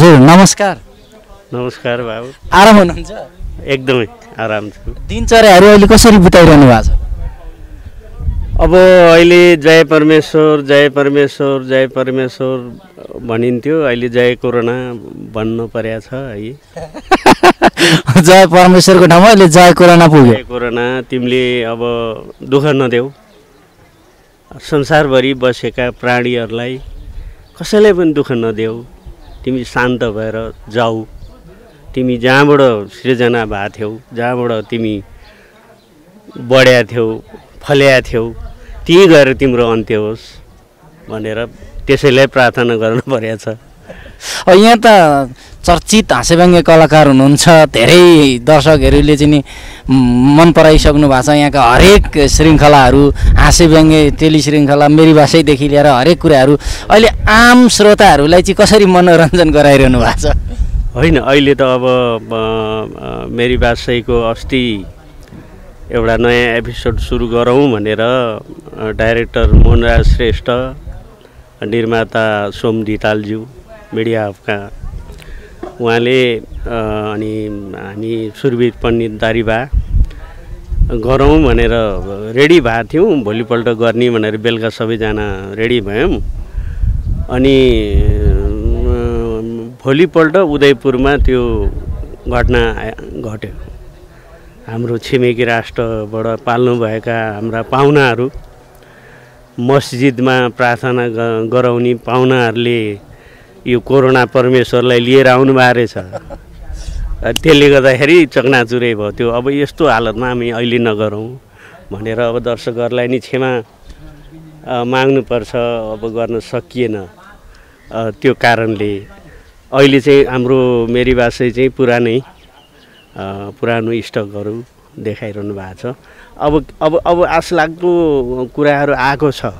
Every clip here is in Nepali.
हजुर नमस्कार। नमस्कार बाबु। आराम हुनुहुन्छ? एकदमै आराम छु। दिनचर्याहरू अहिले कसरी बिताइरहनु भएको छ? अब अहिले जय परमेश्वर जय परमेश्वर जय परमेश्वर भनिन्थ्यो, अहिले जय कोरोना भन्नु परेको छ है। जय परमेश्वरको ठाउँमा अहिले जय कोरोना पुग्यो। जय कोरोना, तिमीले अब दुःख नदेऊ। संसारभरि बसेका प्राणीहरूलाई कसैलाई पनि दुःख नदेऊ। तिमी शान्त भएर जाऊ। तिमी जहाँबाट सृजना भएको थियौ, जहाँबाट तिमी बढ्या थियौ, फल्या थियौ, त्यही गएर तिम्रो अन्त्य होस् भनेर त्यसैलाई प्रार्थना गर्नु परेको छ। यहाँ त चर्चित हाँस्यव्यङ्ग्य कलाकार हुनुहुन्छ, धेरै दर्शकहरूले चाहिँ नि मन पराइसक्नु भएको छ। यहाँका हरेक श्रृङ्खलाहरू, हाँस्यव्यङ्ग्य टेलिश्रृङ्खला, मेरी भाषैदेखि लिएर हरेक कुराहरू अहिले आम श्रोताहरूलाई चाहिँ कसरी मनोरञ्जन गराइरहनु भएको छ? होइन, अहिले त अब मेरी भाषैको अस्ति एउटा नयाँ एपिसोड सुरु गरौँ भनेर डाइरेक्टर मोहनराज श्रेष्ठ, निर्माता सोम धितालज्यू, मिडिया हबका उहाँले अनि हामी सुरवीर पण्डित दारिबा गरौँ भनेर रेडी भएको थियौँ। भोलिपल्ट गर्ने भनेर बेलुका सबैजना रेडी भयौँ। अनि भोलिपल्ट उदयपुरमा त्यो घटना घट्यो। हाम्रो छिमेकी राष्ट्रबाट पाल्नुभएका हाम्रा पाहुनाहरू, मस्जिदमा प्रार्थना गराउने पाहुनाहरूले यो कोरोना परमेश्वरलाई लिएर आउनु भएको रहेछ। त्यसले गर्दाखेरि चकनाचुरै भयो। त्यो अब यस्तो हालतमा हामी अहिले नगरौँ भनेर अब दर्शकहरूलाई नि क्षमा माग्नुपर्छ। अब गर्न सकिएन। त्यो कारणले अहिले चाहिँ हाम्रो मेरी भाषै चाहिँ पुरानो स्टकहरू देखाइरहनु भएको छ। अब आशलाग्दो कुराहरू आएको छ।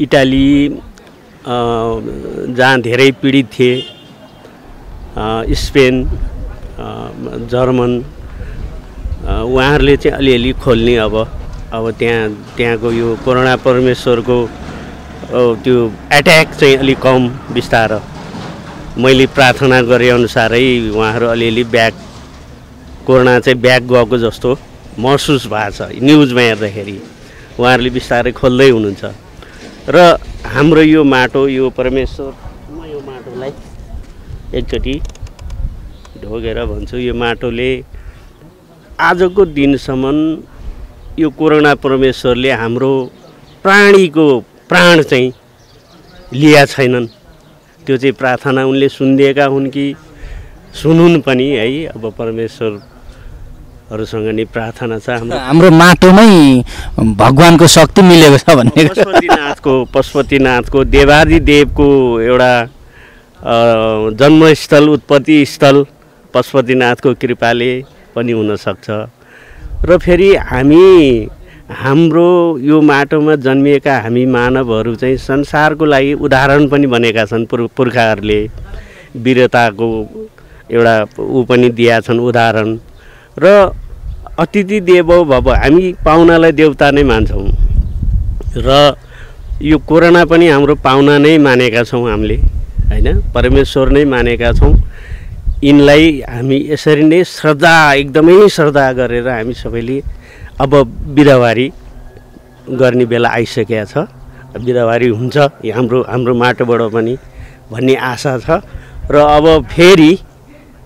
इटाली जहाँ धेरै पीडित थिए, स्पेन, जर्मन, उहाँहरूले चाहिँ अलिअलि खोल्ने अब त्यहाँको यो कोरोना परमेश्वरको त्यो एट्याक चाहिँ अलिक कम बिस्तार मैले प्रार्थना गरे अनुसारै उहाँहरू अलिअलि कोरोना चाहिँ ब्याक गएको जस्तो महसुस भएको छ न्युजमा हेर्दाखेरि। उहाँहरूले बिस्तारै खोल्दै हुनुहुन्छ। र हाम्रो यो माटो, यो परमेश्वर, म यो माटोलाई एकचोटि ढोगेर भन्छु, यो माटोले आजको दिनसम्म यो कोरोना परमेश्वरले हाम्रो प्राणीको प्राण चाहिँ लिया छैनन्। त्यो चाहिँ प्रार्थना उनले सुनिदिएका हुन् कि सुनुन् पनि है। अब परमेश्वरहरूसँग नि प्रार्थना छ। हाम्रो माटोमै भगवानको शक्ति मिलेको छ भन्ने पशुपतिनाथको देवादिदेवको एउटा जन्मस्थल, उत्पत्ति स्थल पशुपतिनाथको कृपाले पनि हुनसक्छ। र फेरि हाम्रो यो माटोमा जन्मिएका हामी मानवहरू चाहिँ संसारको लागि उदाहरण पनि बनेका छन्। पुर्खाहरूले वीरताको एउटा पनि दिएका छन् उदाहरण। र अतिथि देवो भव, हामी पाहुनालाई देवता नै मान्छौँ। र यो कोरोना पनि हाम्रो पाहुना नै मानेका छौँ हामीले, होइन, परमेश्वर नै मानेका छौँ। यिनलाई हामी यसरी नै श्रद्धा, एकदमै श्रद्धा गरेर हामी सबैले अब बिदावारी गर्ने बेला आइसकेको छ। बिदावारी हुन्छ हाम्रो माटोबाट पनि भन्ने आशा छ। र अब फेरि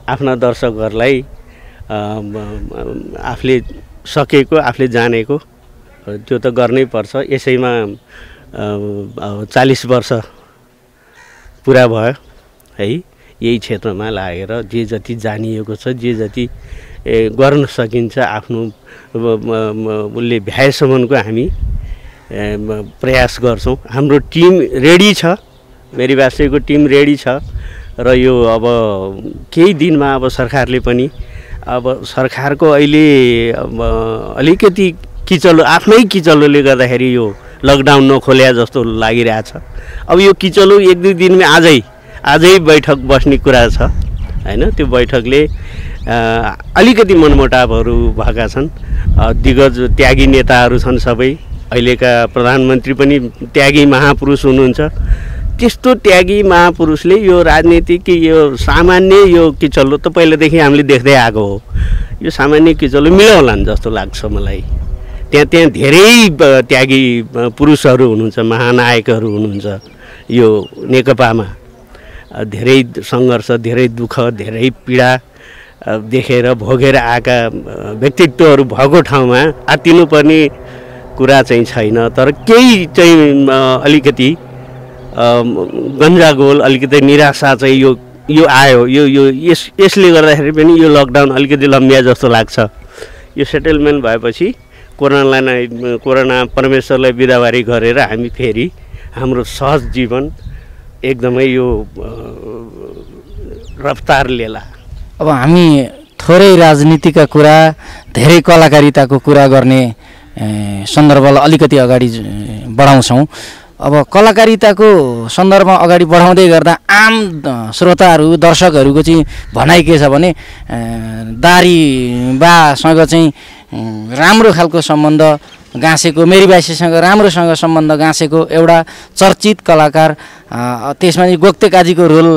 आफ्ना दर्शकहरूलाई आफूले सकेको, आफूले जानेको त्यो त गर्नै पर्छ। यसैमा 40 वर्ष पुरा भयो है। यही क्षेत्रमा लागेर जे जति जानिएको छ, जे जति गर्न सकिन्छ आफ्नो उसले भ्याएसम्मको हामी प्रयास गर्छौँ। हाम्रो टिम रेडी छ, मेरी भाषैको टिम रेडी छ। र यो अब केही दिनमा अब सरकारले पनि सरकारको अहिले अलिकति किचलो, आफ्नै किचलोले गर्दाखेरि यो लकडाउन नखोल्या जस्तो लागिरहेछ। अब यो किचलो 1-2 दिनमा आजै बैठक बस्ने कुरा छ, होइन। त्यो बैठकले अलिकति मनमुटावहरू भएका छन्। दिग्गज त्यागी नेताहरू छन् सबै। अहिलेका प्रधानमन्त्री पनि त्यागी महापुरुष हुनुहुन्छ। त्यस्तो त्यागी महापुरुषले यो राजनीतिक यो सामान्य यो किचलो त पहिलेदेखि हामीले देख्दै आएको हो। यो सामान्य किचलो मिलाउलान् जस्तो लाग्छ मलाई। त्यहाँ धेरै त्यागी पुरुषहरू हुनुहुन्छ, महानायकहरू हुनुहुन्छ यो नेकपामा। धेरै सङ्घर्ष, धेरै दुःख, धेरै पीडा देखेर भोगेर आएका व्यक्तित्वहरू भएको ठाउँमा आत्तिनुपर्ने कुरा चाहिँ छैन। तर केही चाहिँ अलिकति गन्जागोल, अलिकति निराशा चाहिँ यो आयो। यसले गर्दाखेरि पनि यो लकडाउन अलिकति लम्बिया जस्तो लाग्छ। यो सेटलमेन्ट भएपछि कोरोना परमेश्वरलाई बिदावारी गरेर हामी फेरि हाम्रो सहज जीवन एकदमै यो रफ्तार लिएला। अब हामी थोरै राजनीतिका कुरा, धेरै कलाकारिताको कुरा गर्ने सन्दर्भलाई अलिकति अगाडि बढाउँछौँ। अब कलाकारिताको सन्दर्भमा अगाडि बढाउँदै गर्दा आम श्रोताहरू, दर्शकहरूको चाहिँ भनाइ के छ भने दारी बासँग चाहिँ राम्रो खालको सम्बन्ध गाँसेको, मेरी बासीसँग राम्रोसँग सम्बन्ध गाँसेको एउटा चर्चित कलाकार, त्यसमा चाहिँ गोक्ते काजीको रोल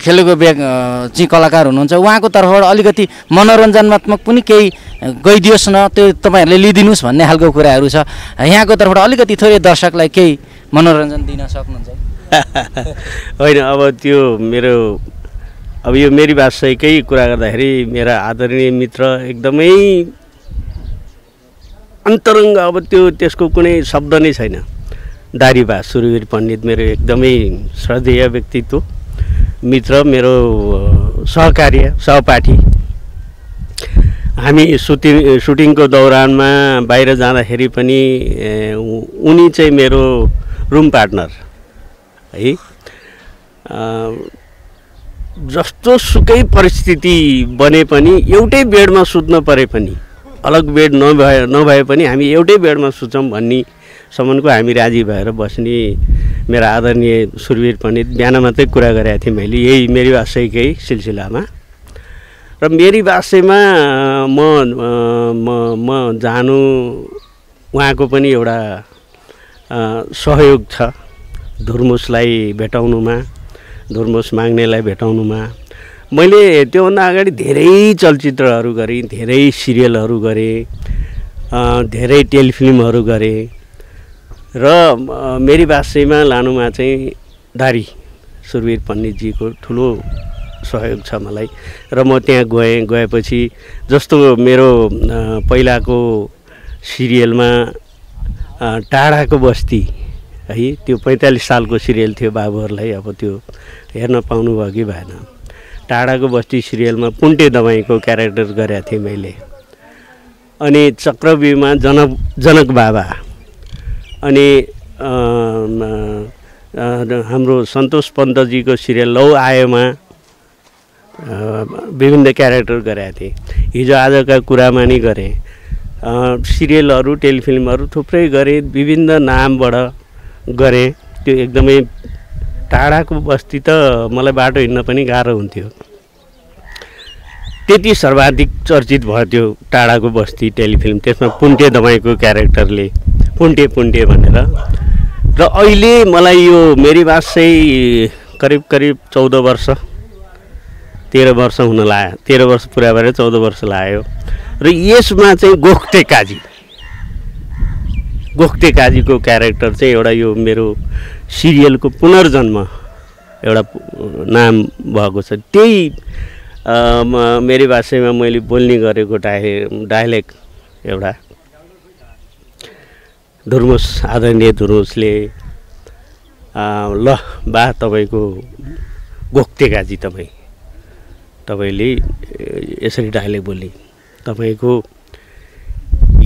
खेलेको चाहिँ कलाकार हुनुहुन्छ। उहाँको तर्फबाट अलिकति मनोरञ्जनात्मक पनि केही गइदियोस् न, त्यो तपाईँहरूले लिइदिनुहोस् भन्ने खालको कुराहरू छ। यहाँको तर्फबाट अलिकति थोरै दर्शकलाई केही मनोरञ्जन दिन सक्नुहुन्छ? होइन, अब त्यो मेरो अब यो मेरी बासैकै कुरा गर्दाखेरि मेरा आदरणीय मित्र एकदमै अन्तरङ्ग, अब त्यसको कुनै शब्द नै छैन। दारीबा सुरवीर पण्डित मेरो एकदमै श्रद्धेय व्यक्तित्व, मित्र, मेरो सहकार्य, सहपाठी। हामी सुटिङको दौरानमा बाहिर जाँदाखेरि पनि उनी चाहिँ मेरो रुम पार्टनर है। जस्तो सुकै परिस्थिति बने पनि, एउटै बेडमा सुत्न परे पनि, अलग बेड नभए पनि हामी एउटै बेडमा सुत्छौँ भन्नेसम्मको हामी राजी भएर बस्ने मेरा आदरणीय सुरवीर पण्डित। बिहान मात्रै कुरा गरेको थिएँ मैले यही मेरी बासैकै सिलसिलामा। र मेरी बासैमा म जानु उहाँको पनि एउटा सहयोग छ। धुर्मुसलाई भेटाउनुमा, धुर्मुस माग्नेलाई भेटाउनुमा मैले त्योभन्दा अगाडि धेरै चलचित्रहरू गरेँ, धेरै सिरियलहरू गरेँ, धेरै टेलिफिल्महरू गरेँ। र मेरी बासैमा लानुमा चाहिँ दारी सुरवीर पण्डितजीको ठुलो सहयोग छ मलाई। र म त्यहाँ गएपछि जस्तो मेरो पहिलाको सिरियलमा टाढाको बस्ती है, त्यो 45 सालको सिरियल थियो। बाबुहरूलाई अब त्यो हेर्न पाउनुभयो कि भएन। टाढाको बस्ती सिरियलमा पुन्टे दबाईको क्यारेक्टर गरेको थिएँ मैले। अनि चक्रव्यूहमा जनक बाबा, अनि हाम्रो सन्तोष पन्तजीको सिरियल लौ आयोमा विभिन्न क्यारेक्टर गरेका थिएँ। हिजो आजका कुरामा नि गरेँ। सिरियलहरू, टेलिफिल्महरू थुप्रै गरेँ, विभिन्न नामबाट गरेँ। त्यो एकदमै टाढाको बस्ती त मलाई बाटो हिँड्न पनि गाह्रो हुन्थ्यो। त्यति सर्वाधिक चर्चित भयो त्यो टाढाको बस्ती टेलिफिल्म। त्यसमा पुन्टे दबाईको क्यारेक्टरले पुन्टे भनेर। र अहिले मलाई यो मेरी बासै करिब 14 वर्ष 13 वर्ष हुन लाग्यो। 13 वर्ष पुरा भएर 14 वर्ष लाग्यो। र यसमा चाहिँ गोक्ते काजीको क्यारेक्टर चाहिँ एउटा यो मेरो सिरियलको पुनर्जन्म एउटा नाम भएको छ। त्यही मेरी भाषामा मैले बोल्ने गरेको डायलेक्ट एउटा धुर्मुस, आदरणीय धुर्मुसले ल बा तपाईँको गोक्ते काजी तपाईँले यसरी डायलेक्ट बोले, तपाईँको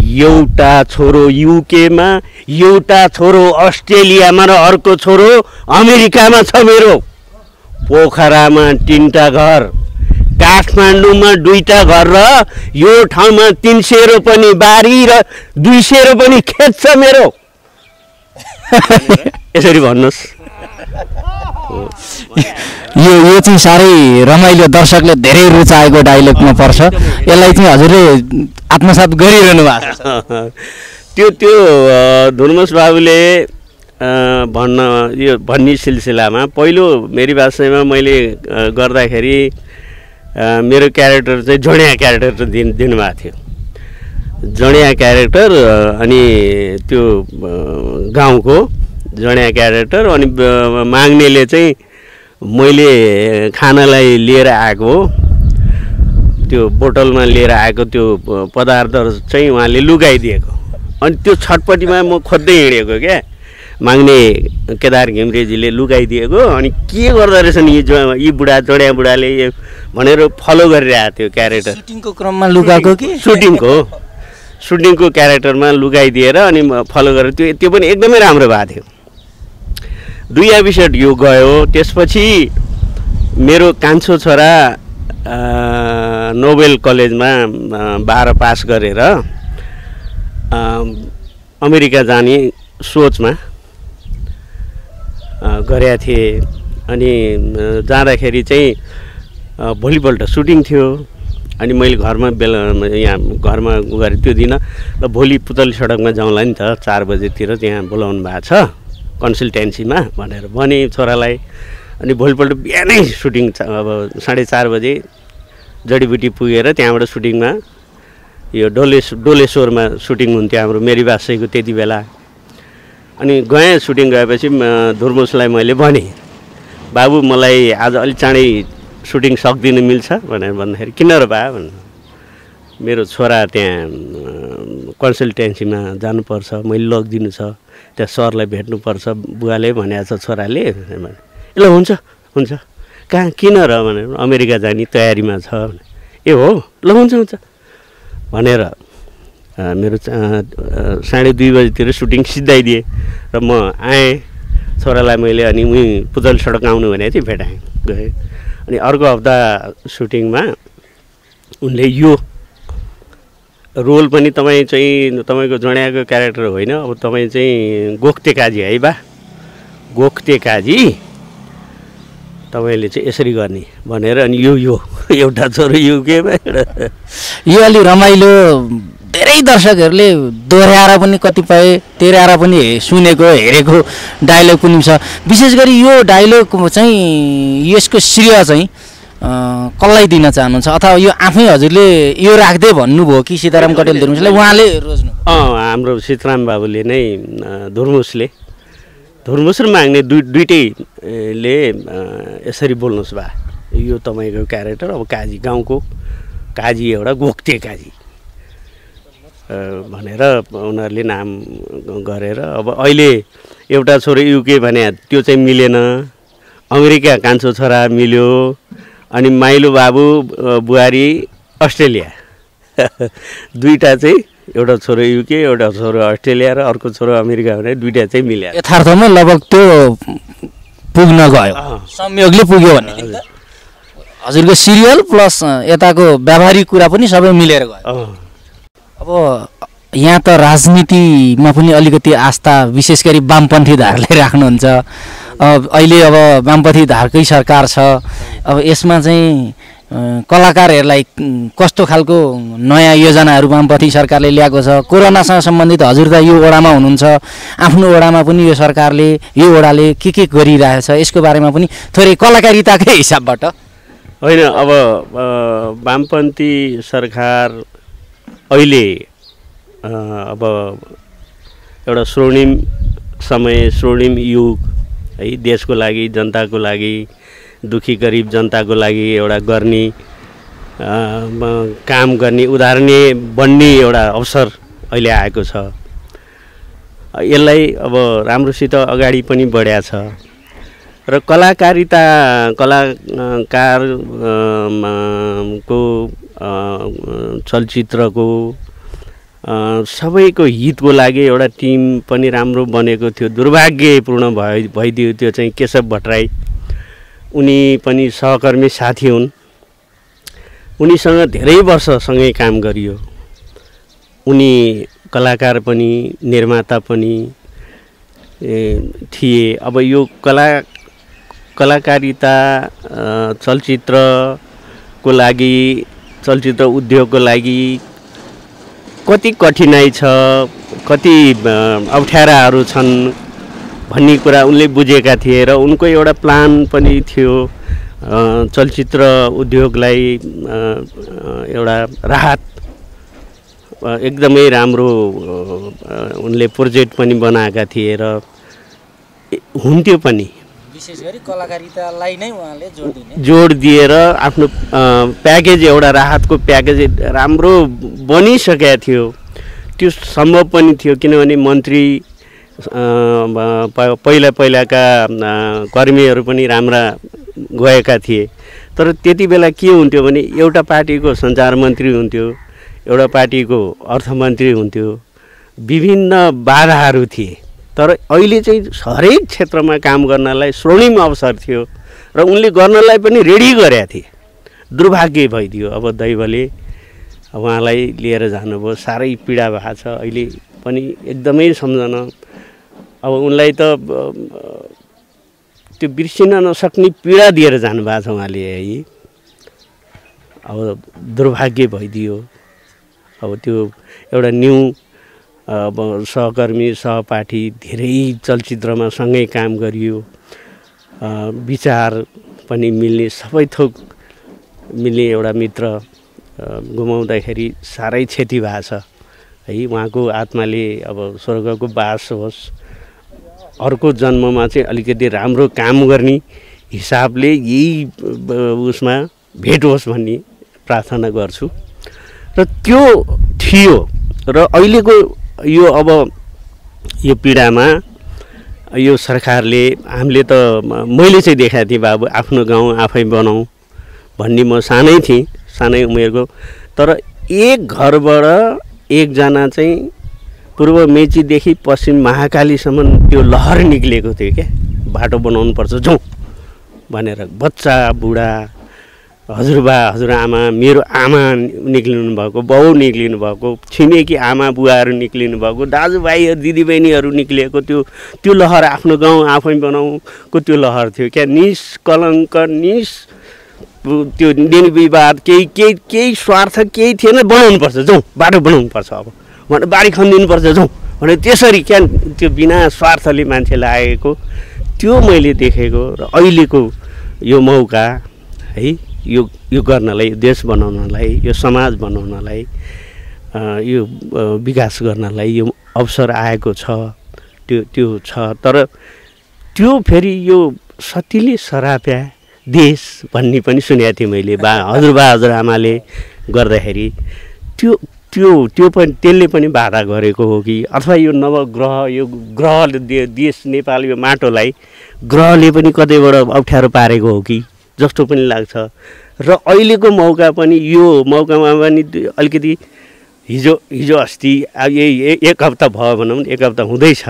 एउटा छोरो युकेमा, एउटा छोरो अस्ट्रेलियामा र अर्को छोरो अमेरिकामा छ मेरो। पोखरामा 3टा घर, काठमाडौँमा 2टा घर र यो ठाउँमा 300 रोपनी बारी र 200 रोपनी खेत छ मेरो। यसरी भन्नुहोस्। यो चाहिँ साह्रै रमाइलो, दर्शकले धेरै रुचाएको डाइलेक्टमा पर्छ। यसलाई चाहिँ हजुरले आत्मसात गरिरहनु भएको छ। त्यो धुर्मुस बाबुले भन्ने सिलसिलामा पहिलो मेरी भाषामा मैले गर्दाखेरि मेरो क्यारेक्टर चाहिँ जडिया क्यारेक्टर दिनुभएको थियो। जडिया क्यारेक्टर अनि त्यो गाउँको जडिया क्यारेक्टर अनि माग्नेले चाहिँ मैले खानालाई लिएर आएको त्यो बोतलमा लिएर आएको त्यो पदार्थ चाहिँ उहाँले लुगाइदिएको अनि त्यो छटपट्टिमा म खोज्दै हिँडेको क्या माग्ने केदार घिम्रेजीले लुगाइदिएको अनि के गर्दो रहेछन् यी बुढा जडिया बुढाले भनेर फलो गरिरहेको थियो क्यारेक्टर। सुटिङको क्रममा लुगाएको कि सुटिङको क्यारेक्टरमा लुगाइदिएर अनि फलो गरेर त्यो पनि एकदमै राम्रो भएको थियो। 2 एपिसोड यो गयो। त्यसपछि मेरो कान्छो छोरा नोबेल कलेजमा 12 पास गरेर अमेरिका जाने सोचमा गरेका थिए अनि जाँदाखेरि चाहिँ भोलिपल्ट सुटिङ थियो अनि मैले घरमा यहाँ घरमा गरेँ त्यो दिन ल भोलि पुतली सडकमा जाउँला नि त 4 बजेतिर त्यहाँ बोलाउनु भएको छ कन्सल्टेन्सीमा भनेर भने छोरालाई। अनि भोलिपल्ट बिहानै सुटिङ अब 4:30 बजे जडीबुटी पुगेर त्यहाँबाट सुटिङमा यो डोलेश्वरमा सुटिङ हुन्थ्यो हाम्रो मेरी बासैको त्यति बेला। अनि गएँ सुटिङ गएपछि धुर्मुसलाई मैले भने बाबु मलाई आज अलि चाँडै सुटिङ सक्दिनु मिल्छ भनेर भन्दाखेरि किन र बा भन्नु मेरो छोरा त्यहाँ कन्सल्टेन्सीमा जानुपर्छ मैले लगिदिनु छ त्यहाँ सरलाई भेट्नुपर्छ बुवाले भनेको छ छोराले ल हुन्छ कहाँ किन र भनेर अमेरिका जाने तयारीमा छ भने ए हो ल हुन्छ भनेर मेरो 2:30 बजीतिर सुटिङ सिधाइदिएँ र म आएँ छोरालाई मैले अनि उहीँ पुतली सडक आउनु भनेको थिएँ भेटाएँ गएँ। अनि अर्को हप्ता सुटिङमा उनले यो रोल पनि तपाईँको जडियाको क्यारेक्टर होइन अब तपाईँ चाहिँ गोख्ते काजी है बा गोख्ते काजी तपाईँले चाहिँ यसरी गर्ने भनेर अनि यो एउटा छोरो यो के यो अलि रमाइलो धेरै दर्शकहरूले दोहोऱ्याएर पनि कतिपय तेह्राएर पनि सुनेको हेरेको डायलग पनि छ। विशेष गरी यो डायलग चाहिँ यसको श्रेय चाहिँ कसलाई दिन चाहनुहुन्छ अथवा यो आफै हजुरले यो राख्दै भन्नुभयो कि सीताराम कटेल धुर्मुसले उहाँले रोज्नु? हाम्रो सीताराम बाबुले नै धुर्मुस र माग्ने दुइटैले यसरी बोल्नुहोस् बा यो तपाईँको क्यारेक्टर अब काजी गाउँको काजी एउटा गोख्ते काजी भनेर उनीहरूले नाम गरेर अब अहिले एउटा छोरो युके भने त्यो चाहिँ मिलेन अमेरिका कान्छो छोरा मिल्यो अनि माइलो बाबु बुहारी अस्ट्रेलिया दुईटा चाहिँ एउटा छोरो युके एउटा छोरो अस्ट्रेलिया र अर्को छोरो अमेरिका भने दुईटा चाहिँ मिल्यो। यथार्थमा लगभग त्यो पुग्न गयो संयोगले पुग्यो भन्ने हजुरको सिरियल प्लस यताको व्यावहारिक कुरा पनि सबै मिलेर गयो। अब यहाँ त राजनीतिमा पनि अलिकति आस्था विशेष गरी वामपन्थी धारले राख्नुहुन्छ। अहिले अब वामपन्थी धारकै सरकार छ। अब यसमा चाहिँ कलाकारहरूलाई कस्तो खालको नयाँ योजनाहरू वामपन्थी सरकारले ल्याएको छ? कोरोनासँग सम्बन्धित हजुर त यो ओडामा हुनुहुन्छ आफ्नो ओडामा पनि यो सरकारले यो ओडाले के गरिरहेछ यसको बारेमा पनि थोरै कलाकारिताकै हिसाबबाट होइन। अब वामपन्थी सरकार अहिले अब एउटा स्वर्णिम समय स्वर्णिम युग है देशको लागि जनताको लागि दुखी गरिब जनताको लागि एउटा गर्ने काम गर्ने उदाहरणीय बन्ने एउटा अवसर अहिले आएको छ। यसलाई अब राम्रोसित अगाडि पनि बढ्या छ र कलाकारको चलचित्रको सबैको हितको लागि एउटा टिम पनि राम्रो बनेको थियो। दुर्भाग्यपूर्ण भइदियो त्यो चाहिँ केशव भट्टराई उनी पनि सहकर्मी साथी हुन्। उनीसँग धेरै वर्षसँगै काम गरियो। उनी कलाकार पनि निर्माता पनि थिए। अब यो कलाकारिता चलचित्रको लागि चलचित्र उद्योगको लागि कति कठिनाइ छ कति अप्ठ्याराहरू छन् भन्ने कुरा उनले बुझेका थिए र उनको एउटा प्लान पनि थियो चलचित्र उद्योगलाई एउटा राहत एकदमै राम्रो उनले प्रोजेक्ट पनि बनाएका थिए र हुन्थ्यो पनि विशेष गरी कलाकारितालाई नै उहाँले जोड दिएर आफ्नो प्याकेज एउटा राहतको प्याकेज राम्रो बनिसकेको थियो त्यो सम्भव पनि थियो किनभने मन्त्री पहिलाका कर्मीहरू पनि राम्रा गएका थिए तर त्यति बेला के हुन्थ्यो भने एउटा पार्टीको सञ्चार मन्त्री हुन्थ्यो एउटा पार्टीको अर्थमन्त्री हुन्थ्यो विभिन्न बाधाहरू थिए तर अहिले चाहिँ हरेक क्षेत्रमा काम गर्नलाई स्वर्णिम अवसर थियो र उनले गर्नलाई पनि रेडी गरेका थिए दुर्भाग्य भइदियो अब दैवले उहाँलाई लिएर जानुभयो साह्रै पीडा भएको छ अहिले पनि एकदमै सम्झन अब उनलाई त त्यो बिर्सिन नसक्ने पीडा दिएर जानुभएको छ उहाँले है अब दुर्भाग्य भइदियो अब त्यो एउटा न्यू अब सहकर्मी सहपाठी धेरै चलचित्रमा सँगै काम गरियो विचार पनि मिल्ने सबै थोक मिल्ने एउटा मित्र गुमाउँदाखेरि साह्रै क्षति भएको छ है उहाँको आत्माले अब स्वर्गको बास होस् अर्को जन्ममा चाहिँ अलिकति राम्रो काम गर्ने हिसाबले यही उसमा भेट होस् भन्ने प्रार्थना गर्छु र त्यो थियो र अहिलेको यो अब यो पीडामा यो सरकारले हामीले त मैले चाहिँ देखाएको थिएँ बाबु आफ्नो गाउँ आफै बनाऊ भन्ने म सानै थिएँ सानै उमेरको तर एक घरबाट एकजना चाहिँ पूर्व मेचीदेखि पश्चिम महाकालीसम्म त्यो लहर निक्लेको थियो क्या बाटो बनाउनुपर्छ जाउँ भनेर बच्चा बुढा हजुरबा हजुरआमा मेरो आमा निक्लिनु भएको बाउ निक्लिनु भएको छिमेकी आमा बुवाहरू निक्लिनु भएको दाजुभाइहरू दिदीबहिनीहरू निक्लिएको त्यो लहर आफ्नो गाउँ आफै बनाऊको त्यो लहर थियो क्या निष्कलङ्क त्यो निर्विवाद केही स्वार्थ केही थिएन बनाउनुपर्छ जाउँ बाटो बनाउनुपर्छ अब भनेर बारी खनिदिनुपर्छ जाउँ भने त्यसरी क्या त्यो बिना स्वार्थले मान्छेलाई आएको त्यो मैले देखेको र अहिलेको यो मौका है यो गर्नलाई देश बनाउनलाई यो समाज बनाउनलाई यो विकास गर्नलाई यो अवसर आएको छ त्यो छ तर त्यो फेरि यो सतीले सराप्या देश भन्ने पनि सुनेको थिएँ मैले हजुरबा हजुरआमाले गर्दाखेरि त्यो पनि त्यसले पनि बाधा गरेको हो कि अथवा यो नवग्रह यो ग्रहले देश नेपाल यो माटोलाई ग्रहले पनि कतैबाट अप्ठ्यारो पारेको हो कि जस्तो पनि लाग्छ र अहिलेको मौका पनि यो मौकामा पनि अलिकति हिजो अस्ति यही एक हप्ता भयो भनौँ एक हप्ता हुँदैछ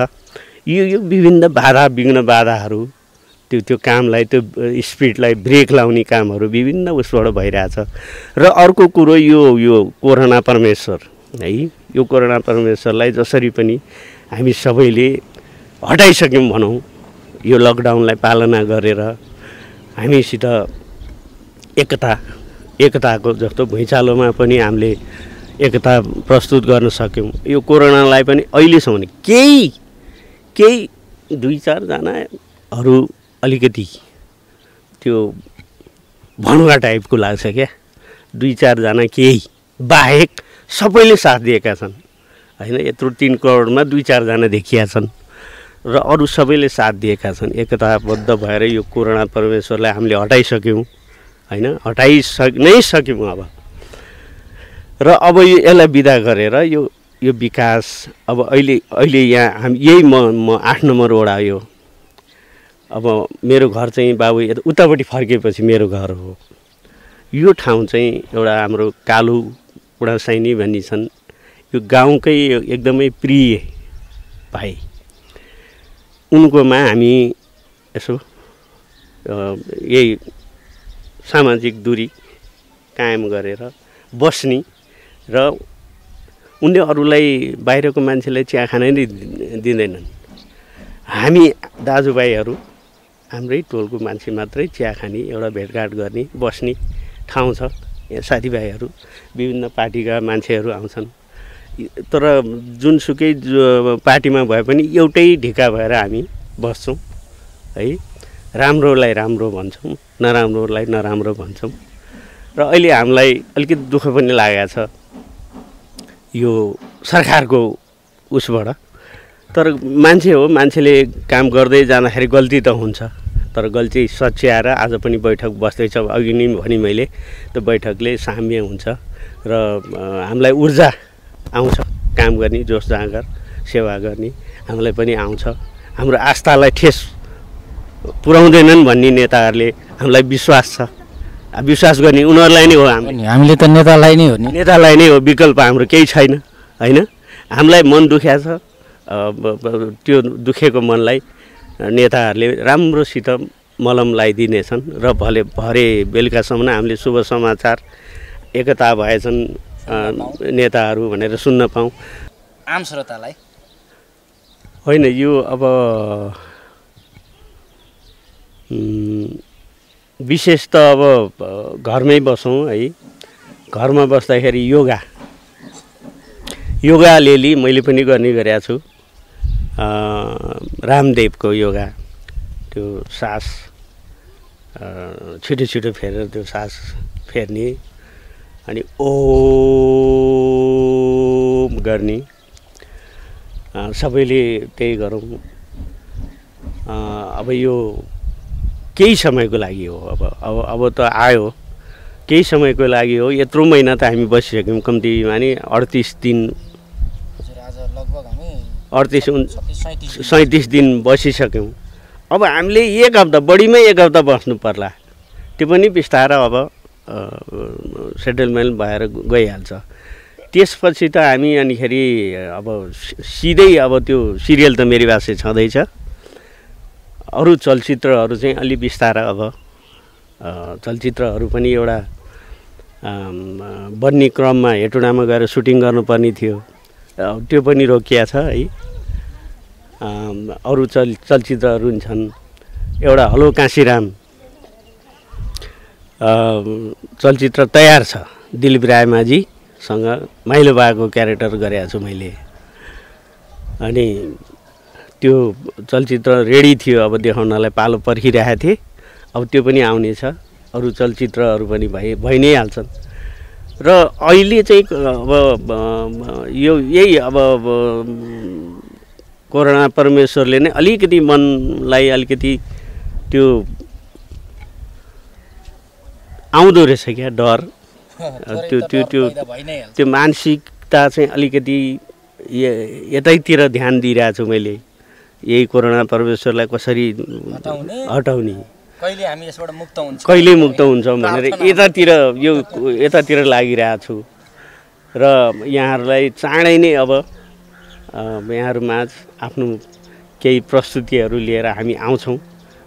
यो विभिन्न विघ्न बाधाहरू त्यो कामलाई त्यो स्पिडलाई ब्रेक लाउने कामहरू विभिन्न उसबाट भइरहेछ र अर्को कुरो यो कोरोना परमेश्वर है यो कोरोना परमेश्वरलाई जसरी पनि हामी सबैले हटाइसक्यौँ भनौँ यो लकडाउनलाई पालना गरेर हामीसित एकताको जस्तो भुइँचालोमा पनि हामीले एकता प्रस्तुत गर्न सक्यौँ यो कोरोनालाई पनि अहिलेसम्म केही 2-4 जनाहरू अलिकति त्यो भणुवा टाइपको लाग्छ क्या 2-4 जना केही बाहेक सबैले साथ दिएका छन् हैन यत्रो 3 करोडमा 2-4 जना देखिया छन् र अरू सबैले साथ दिएका छन् एकताबद्ध भएर यो कोरोना परमेश्वरलाई हामीले हटाइसक्यौँ हैन नै सक्यौँ अब र अब यसलाई बिदा गरेर यो विकास अब अहिले यहाँ हामी यही म 8 नम्बर वडा यो अब मेरो घर चाहिँ बाबु उतापट्टि फर्केपछि मेरो घर हो यो ठाउँ चाहिँ एउटा हाम्रो कालु बुढासाइनी भन्ने छन् यो गाउँकै एकदमै प्रिय भाइ उनकोमा हामी यसो यही सामाजिक दूरी कायम गरेर बस्ने र उनले अरूलाई बाहिरको मान्छेलाई चिया खान नै दिँदैनन् हामी दाजुभाइहरू हाम्रै टोलको मान्छे मात्रै चिया खाने एउटा भेटघाट गर्ने बस्ने ठाउँ छ यहाँ साथीभाइहरू विभिन्न पार्टीका मान्छेहरू आउँछन् तर जुनसुकै पार्टीमा भए पनि एउटै ढिका भएर हामी बस्छौँ है। राम्रोलाई राम्रो भन्छौँ, नराम्रोलाई नराम्रो भन्छौँ। र अहिले हामीलाई अलिकति दुःख पनि लागेको छ यो सरकारको उसबाट। तर मान्छे हो, मान्छेले काम गर्दै जाँदाखेरि गल्ती त हुन्छ, तर गल्ती सच्याएर आज पनि बैठक बस्दैछ। अघि नै भने मैले त्यो बैठकले साम्य हुन्छ र हामीलाई ऊर्जा आउँछ काम गर्ने, जोस जाँगर सेवा गर्ने हामीलाई पनि आउँछ। हाम्रो आस्थालाई ठेस पुर्याउँदैनन् भन्ने नेताहरूले हामीलाई विश्वास छ। विश्वास गर्ने उनीहरूलाई नै हो। हामीले त नेतालाई नै हो नि, नेतालाई नै हो, विकल्प हाम्रो केही छैन होइन। हामीलाई मन दुख्या छ, त्यो दुखेको मनलाई नेताहरूले राम्रोसित मलम लगाइदिनेछन् र भरे बेलुकासम्म हामीले शुभ समाचार एकता भएछन् नेताहरू भनेर सुन्न पाऊँ। आम श्रोतालाई होइन, यो अब विशेष त अब घरमै बसौँ है। घरमा बस्दाखेरि योगा अलिअलि मैले पनि गर्ने गरेको छु। रामदेवको योगा, त्यो सास छिटो छिटो फेरेर त्यो सास फेर्ने अनि ओम गर्ने, सबैले त्यही गरौँ। अब यो केही समयको लागि हो, अब त आयो, केही समयको लागि हो। यत्रो महिना त हामी बसिसक्यौँ, कम्तीमा नि 38 दिन 37 दिन बसिसक्यौँ। अब हामीले एक हप्ता, बढीमै एक हप्ता बस्नु पर्ला, त्यो पनि बिस्तारै अब सेटलमेन्ट भएर गइहाल्छ। त्यसपछि त हामी अनिखेरि अब सिधै अब त्यो सिरियल त मेरी बासे छँदैछ, अरू चलचित्रहरू चाहिँ अलि बिस्तारै अब चलचित्रहरू पनि एउटा बन्ने क्रममा हेटौडामा गएर सुटिङ गर्नुपर्ने थियो, त्यो पनि रोकिया छ है। अरू चलचित्रहरू छन्। एउटा हलो काशीराम चलचित्र तयार छ, दिलीप रायमाझीसँग माइलो बाको क्यारेक्टर गरेको छु मैले। अनि त्यो चलचित्र रेडी थियो, अब देखाउनलाई पालो पर्खिरहेको थिएँ। अब त्यो पनि आउनेछ। अरू चलचित्रहरू पनि भइ नै हाल्छन्। र अहिले चाहिँ अब यही अब कोरोना परमेश्वरले नै अलिकति मनलाई अलिकति त्यो आउँदो रहेछ क्या डर, त्यो मानसिकता चाहिँ अलिकति यतैतिर ध्यान दिइरहेको छु मैले। यही कोरोना परमेश्वरलाई कसरी हटाउने, कहिले मुक्त हुन्छौँ भनेर यतातिर लागिरहेको छु। र यहाँहरूलाई चाँडै नै अब यहाँहरूमाझ आफ्नो केही प्रस्तुतिहरू लिएर हामी आउँछौँ।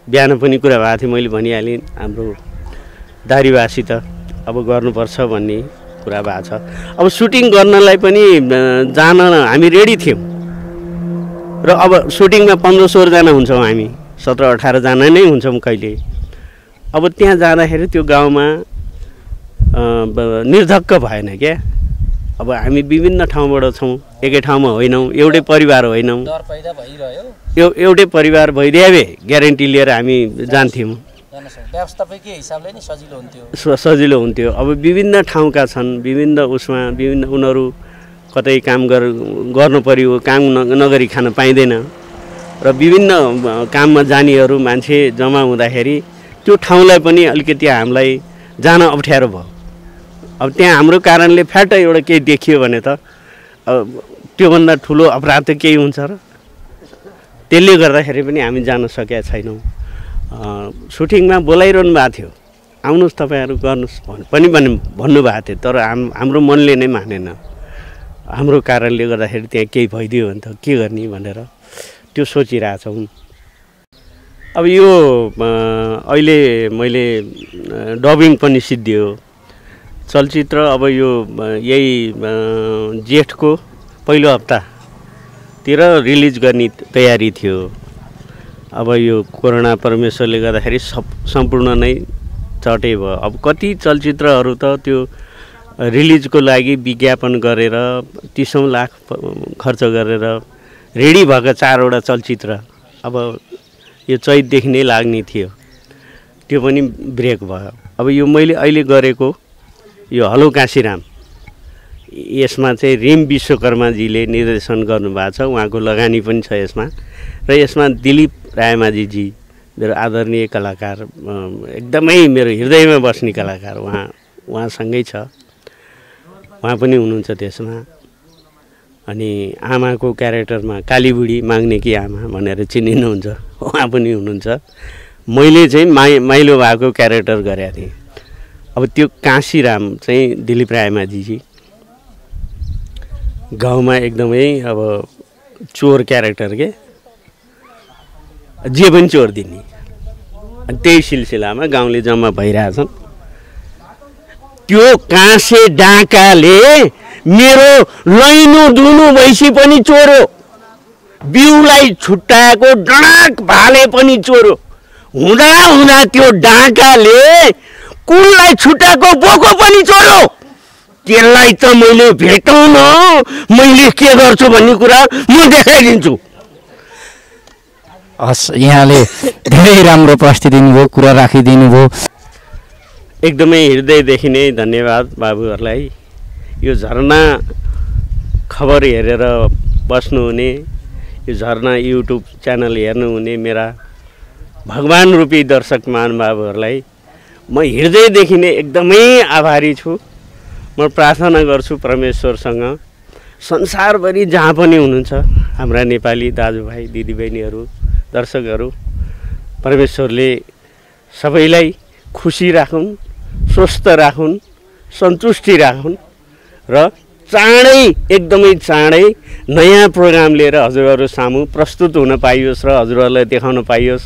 बिहान पनि कुरा भएको थियो, मैले भनिहालेँ हाम्रो दारीवासी त अब गर्नुपर्छ भन्ने कुरा भएको छ। अब सुटिङ गर्नलाई पनि जान हामी रेडी थियौँ र अब सुटिङमा 15-16 जना हुन्छौँ हामी, 17-18 जना नै हुन्छौँ कहिले। अब त्यहाँ जाँदाखेरि त्यो गाउँमा निर्धक्क भएन क्या। अब हामी विभिन्न ठाउँबाट छौँ, एकै ठाउँमा होइनौँ, एउटै परिवार होइनौँ, एउटै परिवार भइदिए ग्यारेन्टी लिएर हामी जान्थ्यौँ, व्यवस्थापकीय हिसाबले नि सजिलो हुन्थ्यो। अब विभिन्न ठाउँका छन्, विभिन्न उनीहरू कतै काम गर्नु पर्यो, काम नगरी खान पाइँदैन र विभिन्न काममा जानेहरू मान्छे जम्मा हुँदाखेरि त्यो ठाउँलाई पनि अलिकति हामीलाई जान अप्ठ्यारो भयो। अब त्यहाँ हाम्रो कारणले फ्याट एउटा केही देखियो भने त त्योभन्दा ठुलो अपराध त केही हुन्छ र, त्यसले गर्दाखेरि पनि हामी जान सकेका छैनौँ। सुटिङमा बोलाइरहनु भएको थियो, आउनुहोस् तपाईँहरू गर्नुहोस् पनि भन्नुभएको थियो, तर हाम्रो मनले नै मानेन। हाम्रो कारणले गर्दाखेरि त्यहाँ केही भइदियो भने त के गर्ने भनेर त्यो सोचिरहेछौँ। अब यो अहिले मैले डबिङ पनि सिद्धियो चलचित्र। अब यो यही जेठको पहिलो हप्तातिर रिलिज गर्ने तयारी थियो। अब यो कोरोना परमेश्वरले गर्दाखेरि सम्पूर्ण नै चटै भयो। अब कति चलचित्रहरू त त्यो रिलिजको लागि विज्ञापन गरेर 30 लाख खर्च गरेर रेडी भएका 4वटा चलचित्र अब यो चैतदेखि नै लाग्ने थियो, त्यो पनि ब्रेक भयो। अब यो मैले अहिले गरेको यो हलो काशीराम, यसमा चाहिँ रिम विश्वकर्माजीले निर्देशन गर्नुभएको छ, उहाँको लगानी पनि छ यसमा। र यसमा दिलीप रायमाझीजी मेरो आदरणीय कलाकार, एकदमै मेरो हृदयमा बस्ने कलाकार, उहाँसँगै छ, उहाँ पनि हुनुहुन्छ त्यसमा। अनि आमाको क्यारेक्टरमा कालीबुढी माग्ने कि आमा भनेर चिनिनुहुन्छ, उहाँ पनि हुनुहुन्छ। मैले चाहिँ माइलो भएको क्यारेक्टर गरेको थिएँ। अब त्यो काशीराम चाहिँ दिलीप रायमाझीजी गाउँमा एकदमै अब चोर क्यारेक्टर के, जे पनि चोर दिने, त्यही सिलसिलामा गाउँले जम्मा भइरहेछन्। त्यो काँसे डाकाले मेरो लैनु दुनु भैँसी पनि चोर्यो, बिउलाई छुट्याएको डडाक भाले पनि चोर्यो। हुँदा हुँदा त्यो डाकाले कुललाई छुट्याएको बोको पनि चोर्यो। त्यसलाई त मैले भेटौँ न, मैले के गर्छु भन्ने कुरा म देखाइदिन्छु। हस्, यहाँले धेरै राम्रो प्रस्तुति दिनुभयो, कुरा राखिदिनु भयो। एकदमै हृदयदेखि नै धन्यवाद बाबुहरूलाई। यो झरना खबर हेरेर बस्नुहुने, यो झरना युट्युब च्यानल हेर्नुहुने मेरा भगवान रूपी दर्शक महानुभावहरूलाई म हृदयदेखि नै एकदमै आभारी छु। म प्रार्थना गर्छु परमेश्वरसँग, संसारभरि जहाँ पनि हुनुहुन्छ हाम्रा नेपाली दाजुभाइ दिदीबहिनीहरू, दर्शकहरू, परमेश्वरले सबैलाई खुसी राखुन्, स्वस्थ राखुन्, सन्तुष्टि राखुन् र चाँडै, एकदमै चाँडै नयाँ प्रोग्राम लिएर हजुरहरू सामु प्रस्तुत हुन पाइयोस् र हजुरहरूलाई देखाउन पाइयोस्।